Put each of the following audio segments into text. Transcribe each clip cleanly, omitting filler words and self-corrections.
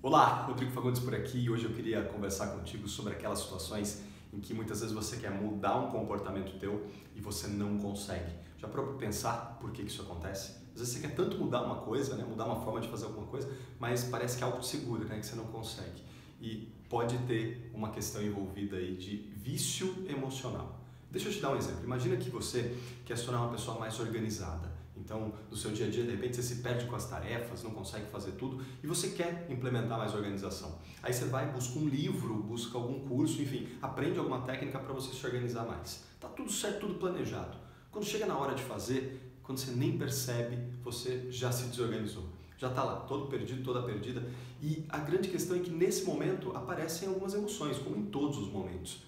Olá, Rodrigo Fagundes por aqui e hoje eu queria conversar contigo sobre aquelas situações em que muitas vezes você quer mudar um comportamento teu e você não consegue. Já parou para pensar por que isso acontece? Às vezes você quer tanto mudar uma coisa, mudar uma forma de fazer alguma coisa, mas parece que é algo seguro, que você não consegue. E pode ter uma questão envolvida aí de vício emocional. Deixa eu te dar um exemplo. Imagina que você quer se tornar uma pessoa mais organizada. Então, no seu dia a dia, de repente, você se perde com as tarefas, não consegue fazer tudo e você quer implementar mais organização. Aí você vai, busca um livro, busca algum curso, enfim, aprende alguma técnica para você se organizar mais. Tá tudo certo, tudo planejado. Quando chega na hora de fazer, quando você nem percebe, você já se desorganizou. Já está lá, todo perdido, toda perdida. E a grande questão é que nesse momento aparecem algumas emoções, como em todos os momentos,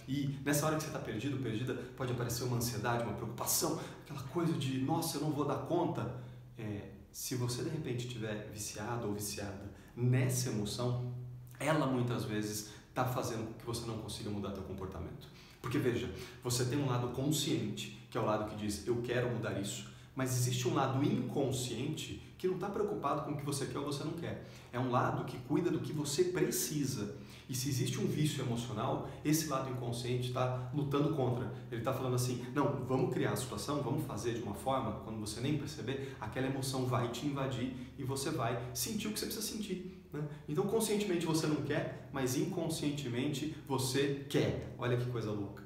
E nessa hora que você está perdido, perdida, pode aparecer uma ansiedade, uma preocupação, aquela coisa de, nossa, eu não vou dar conta. Se você de repente estiver viciado ou viciada nessa emoção, ela muitas vezes está fazendo com que você não consiga mudar seu comportamento. Porque veja, você tem um lado consciente, que é o lado que diz, eu quero mudar isso, mas existe um lado inconsciente que não está preocupado com o que você quer ou você não quer. É um lado que cuida do que você precisa. E se existe um vício emocional, esse lado inconsciente está lutando contra. Ele está falando assim, não, vamos criar a situação, vamos fazer de uma forma, quando você nem perceber, aquela emoção vai te invadir e você vai sentir o que você precisa sentir. Então, conscientemente você não quer, mas inconscientemente você quer. Olha que coisa louca.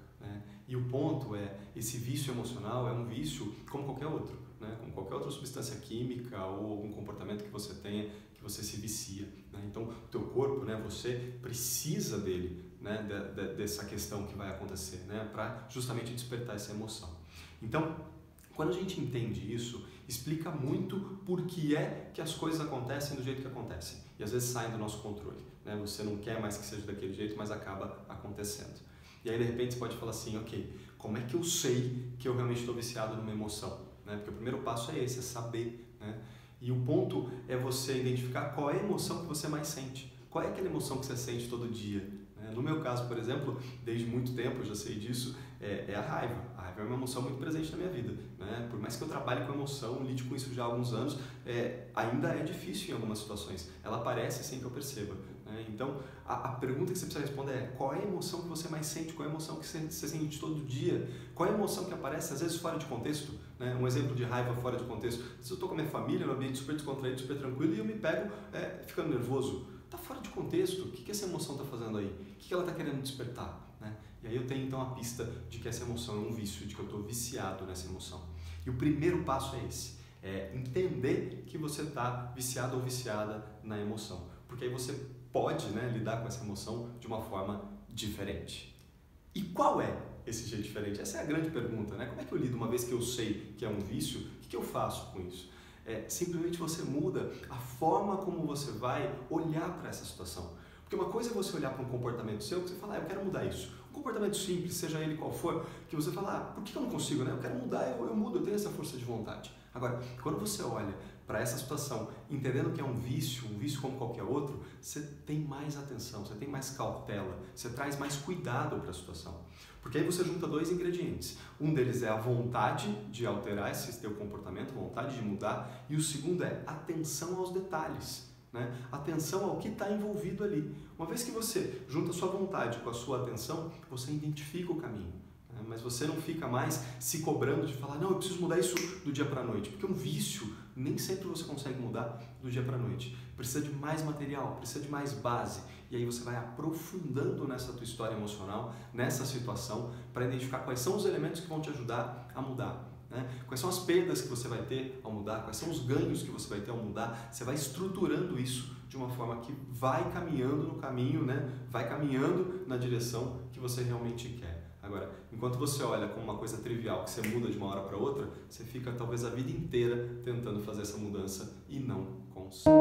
E o ponto é, esse vício emocional é um vício como qualquer outro, como qualquer outra substância química ou algum comportamento que você tenha, que você se vicia. Então, o teu corpo, você precisa dele, dessa questão que vai acontecer, para justamente despertar essa emoção. Então, quando a gente entende isso, explica muito por que é que as coisas acontecem do jeito que acontecem. E às vezes saem do nosso controle. Você não quer mais que seja daquele jeito, mas acaba acontecendo. E aí, de repente, você pode falar assim, ok, como é que eu sei que eu realmente estou viciado numa emoção? Porque o primeiro passo é esse, é saber. E o ponto é você identificar qual é a emoção que você mais sente. Qual é aquela emoção que você sente todo dia? No meu caso, por exemplo, desde muito tempo, eu já sei disso, é a raiva. A raiva é uma emoção muito presente na minha vida. Por mais que eu trabalhe com emoção, lide com isso já há alguns anos, ainda é difícil em algumas situações. Ela aparece sem que eu perceba. Então, a pergunta que você precisa responder é qual é a emoção que você mais sente? Qual é a emoção que você sente todo dia? Qual é a emoção que aparece, às vezes, fora de contexto? Um exemplo de raiva fora de contexto. Se eu estou com a minha família, num ambiente super descontraído, super tranquilo, e eu me pego ficando nervoso. Está fora de contexto. O que essa emoção está fazendo aí? O que ela está querendo despertar? E aí eu tenho então a pista de que essa emoção é um vício, de que eu estou viciado nessa emoção. E o primeiro passo é esse, é entender que você está viciado ou viciada na emoção. Porque aí você pode lidar com essa emoção de uma forma diferente. E qual é esse jeito diferente? Essa é a grande pergunta, Como é que eu lido uma vez que eu sei que é um vício? O que eu faço com isso? Simplesmente você muda a forma como você vai olhar para essa situação. Porque uma coisa é você olhar para um comportamento seu que você fala, eu quero mudar isso. Um comportamento simples, seja ele qual for, que você fala, por que eu não consigo? Eu quero mudar, eu mudo, eu tenho essa força de vontade. Agora, quando você olha para essa situação, entendendo que é um vício como qualquer outro, você tem mais atenção, você tem mais cautela, você traz mais cuidado para a situação. Porque aí você junta dois ingredientes. Um deles é a vontade de alterar esse teu comportamento, vontade de mudar, e o segundo é atenção aos detalhes. Atenção ao que está envolvido ali. Uma vez que você junta a sua vontade com a sua atenção, você identifica o caminho. Mas você não fica mais se cobrando de falar, não, eu preciso mudar isso do dia para a noite. Porque um vício, nem sempre você consegue mudar do dia para a noite. Precisa de mais material, precisa de mais base. E aí você vai aprofundando nessa tua história emocional, nessa situação, para identificar quais são os elementos que vão te ajudar a mudar. Quais são as perdas que você vai ter ao mudar, quais são os ganhos que você vai ter ao mudar. Você vai estruturando isso de uma forma que vai caminhando no caminho, vai caminhando na direção que você realmente quer. Agora, enquanto você olha como uma coisa trivial que você muda de uma hora para outra, você fica talvez a vida inteira tentando fazer essa mudança e não consegue.